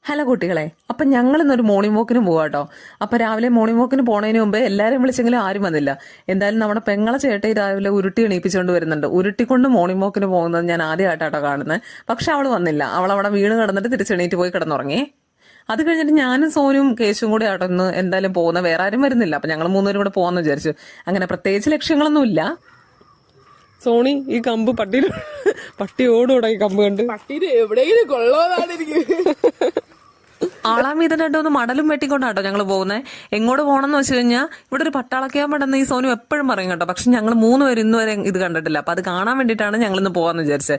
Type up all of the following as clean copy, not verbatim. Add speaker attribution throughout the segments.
Speaker 1: Hello കുട്ടികളെ, അപ്പം ഞങ്ങൾ ഇന്നൊരു മോർണിംഗ് വാക്കിന് പോവാട്ടോ. അപ്പം രാവിലെ മോർണിംഗ് വാക്കിന് പോണതിന് മുമ്പേ എല്ലാവരും വിളിച്ചെങ്കിലും ആരും വന്നില്ല. എന്തായാലും നമ്മുടെ പെങ്ങളെ ചേട്ടയി രാവിലെ ഉരുട്ടി എണീപ്പിച്ചുകൊണ്ട് വരുന്നുണ്ട്. ഉരുട്ടിക്കൊണ്ട് മോർണിംഗ് വാക്കിന് പോകുന്നത് ഞാൻ ആദ്യമായിട്ടാട്ടോ കാണുന്നത്. പക്ഷെ അവൾ വന്നില്ല. അവൾ അവിടെ വീണ് കിടന്നിട്ട് തിരിച്ചെണീറ്റ് പോയി കിടന്നുറങ്ങി. അത് കഴിഞ്ഞിട്ട് ഞാനും സോനും കേശും കൂടി ആട്ടോ ഇന്ന് എന്തായാലും പോകുന്ന, വേറെ ആരും വരുന്നില്ല. അപ്പം ഞങ്ങൾ മൂന്നുപേരും കൂടെ പോകാമെന്ന് വിചാരിച്ചു. അങ്ങനെ പ്രത്യേകിച്ച് ലക്ഷ്യങ്ങളൊന്നുമില്ല. സോണി ഈ കമ്പ് പട്ടി ഓടൂടാ ഈ കമ്പ് കണ്ട്.
Speaker 2: പട്ടിന് എവിടെയെങ്കിലും കൊള്ളോന്നാണിരിക്കും.
Speaker 1: ആളാമീതം രണ്ടൊന്ന് മടലും വെട്ടിക്കൊണ്ടാട്ടോ ഞങ്ങൾ പോകുന്നത്. എങ്ങോട്ട് പോകണമെന്ന് വെച്ച് കഴിഞ്ഞാൽ ഇവിടെ ഒരു പട്ടാളക്കയാമ്പണ്ടെന്ന് ഈ സോനു എപ്പോഴും പറയും കേട്ടോ. പക്ഷെ ഞങ്ങൾ മൂന്നുപേരും ഇന്നുവരെ ഇത് കണ്ടിട്ടില്ല. അപ്പൊ അത് കാണാൻ വേണ്ടിയിട്ടാണ് ഞങ്ങൾ ഇന്ന് പോകാന്ന് വിചാരിച്ചത്.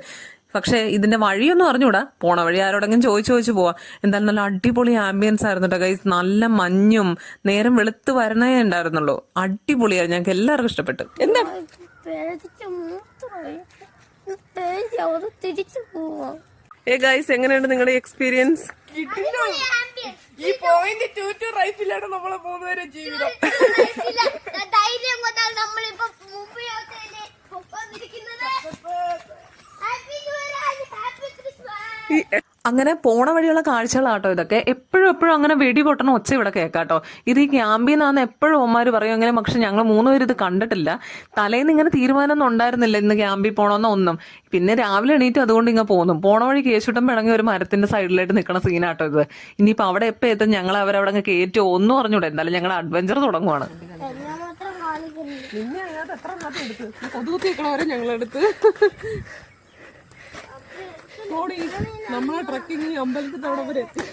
Speaker 1: പക്ഷെ ഇതിന്റെ വഴിയൊന്നും അറിഞ്ഞൂടാ. പോണ വഴി ആരോടെങ്കിലും ചോദിച്ചു പോവാ. എന്തായാലും നല്ല അടിപൊളി ആംബിയൻസ് ആയിരുന്നു കേട്ടോ ഗൈസ്. നല്ല മഞ്ഞും നേരം വെളുത്ത് വരണേ ഉണ്ടായിരുന്നുള്ളൂ. അടിപൊളിയായിരുന്നു. ഞങ്ങൾക്ക് എല്ലാവർക്കും ഇഷ്ടപ്പെട്ടു. എന്താ ഗൈസ്, എങ്ങനെയുണ്ട് നിങ്ങളുടെ എക്സ്പീരിയൻസ്?
Speaker 2: ഈ പോയിന്റ് 2 റൈഫിലാണ് നമ്മളെ മൂന്നുപേരെ ജീവിതം.
Speaker 1: അങ്ങനെ പോണ വഴിയുള്ള കാഴ്ചകളാട്ടോ ഇതൊക്കെ. എപ്പോഴും അങ്ങനെ വെടി പൊട്ടണ ഒച്ച ഇവിടെ കേൾക്കാട്ടോ. ഇത് ഈ ക്യാമ്പിന്നാന്ന് എപ്പോഴും ഒമാര് പറയും അങ്ങനെ. പക്ഷെ ഞങ്ങൾ മൂന്നുപേരും ഇത് കണ്ടിട്ടില്ല. തലേന്ന് ഇങ്ങനെ തീരുമാനമൊന്നും ഉണ്ടായിരുന്നില്ല ഇന്ന് ക്യാമ്പിൽ പോകണമെന്നോ ഒന്നും. പിന്നെ രാവിലെ എണീറ്റ് അതുകൊണ്ട് ഇങ്ങനെ പോകുന്നു. പോണ വഴി കേശുട്ടം പിണങ്ങി ഒരു മരത്തിന്റെ സൈഡിലായിട്ട് നിൽക്കുന്ന സീനാട്ടോ ഇത്. ഇനിയിപ്പോ അവിടെ എപ്പോ എത്തും ഞങ്ങൾ അവരവിടെ കയറ്റോ ഒന്നും അറിഞ്ഞൂടെ. എന്തായാലും ഞങ്ങൾ അഡ്വഞ്ചർ തുടങ്ങുവാണ്.
Speaker 2: നിന്നെ അതിനകത്ത് എത്ര നാട്ടം എടുത്ത് കൊതുകുത്തിക്കണവരെ ഞങ്ങളെടുത്ത് നമ്മളെ ട്രക്കിങ് അമ്പലത്തിന്റെ അവിടെ വരെ എത്തി.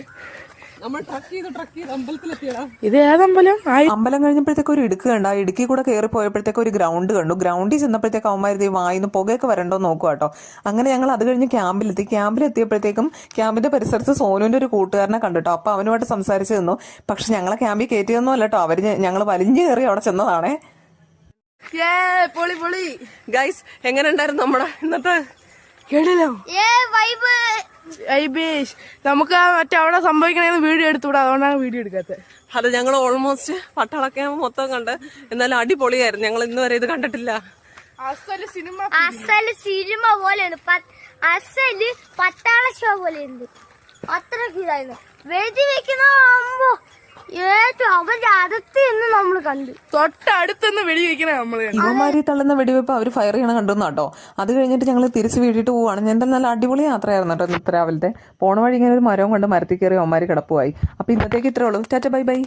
Speaker 2: നമ്മൾ ട്രക്ക് ചെയ്ത് അമ്പലത്തിലെത്തിയടാ. ഇത് ഏതമ്പലം?
Speaker 1: അമ്പലം കഴിഞ്ഞപ്പോഴത്തേക്ക് ഒരു ഇടുക്ക് കണ്ടു. ആ ഇടുക്കി കൂടെ കയറി പോയപ്പോഴത്തേക്ക് ഒരു ഗ്രൗണ്ട് കണ്ടു. ഗ്രൗണ്ടിൽ ചെന്നപ്പോഴത്തേക്ക് അവന്മാരുത് വായിന്ന് പുകയൊക്കെ വരണ്ടോ നോക്കുക കേട്ടോ. അങ്ങനെ ഞങ്ങൾ അത് കഴിഞ്ഞ് ക്യാമ്പിലെത്തിയപ്പോഴത്തേക്കും ക്യാമ്പിന്റെ പരിസരത്ത് സോനുവിന്റെ ഒരു കൂട്ടുകാരനെ കണ്ടിട്ടോ. അപ്പൊ അവനുമായിട്ട് സംസാരിച്ചു നിന്നു. പക്ഷെ ഞങ്ങളെ ക്യാമ്പിൽ കയറ്റിയൊന്നും അല്ല കേട്ടോ. അവര് ഞങ്ങൾ വലിഞ്ഞു കയറി അവിടെ ചെന്നതാണേ.
Speaker 2: പൊളി
Speaker 1: ഗൈസ്, എങ്ങനെ ഉണ്ടായിരുന്നു നമ്മുടെ ഇന്നത്തെ?
Speaker 2: കേട്ടില്ലോ നമുക്ക് മറ്റേ അവിടെ സംഭവിക്കണേന്ന് വീഡിയോ എടുത്തുകൂടാ. അതുകൊണ്ടാണ് വീഡിയോ എടുക്കാത്തത്.
Speaker 1: അത് ഞങ്ങൾ ഓൾമോസ്റ്റ് പട്ടാളൊക്കെ മൊത്തം കണ്ട്. എന്നാലും അടിപൊളിയായിരുന്നു. ഞങ്ങൾ ഇന്ന് വരെ ഇത് കണ്ടിട്ടില്ല.
Speaker 3: അസല് സിനിമ പോലെയാണ്. അസല് പട്ടാള ഷോ പോലെയുണ്ട്. അത്രക്ക് ഇതായിരുന്നു. വെടി വെക്കുന്ന ഏറ്റവും അവന്റെ അടുത്ത് നിന്ന് നമ്മൾ കണ്ടു.
Speaker 2: തൊട്ടടുത്തുനിന്ന് വെടി വെക്കണേ നമ്മള്.
Speaker 1: ഇവന്മാരി തള്ളുന്ന വെടിവെപ്പ് അവർ ഫയർ ചെയ്യണ കണ്ടെന്ന് കേട്ടോ. അത് കഴിഞ്ഞിട്ട് ഞങ്ങൾ തിരിച്ച് വീട്ടിട്ട് പോവാണ്. എന്തായാലും നല്ല അടിപൊളി യാത്രയായിരുന്നു കേട്ടോ ഇന്നത്തെ രാവിലത്തെ. പോണ വഴി ഇങ്ങനെ ഒരു മരവും കണ്ട് മരത്തിൽ കയറി അവന്മാര് കിടപ്പുമായി. അപ്പൊ ഇന്നത്തേക്ക് ഇത്രേ ഉള്ളൂ. Tata bye bye.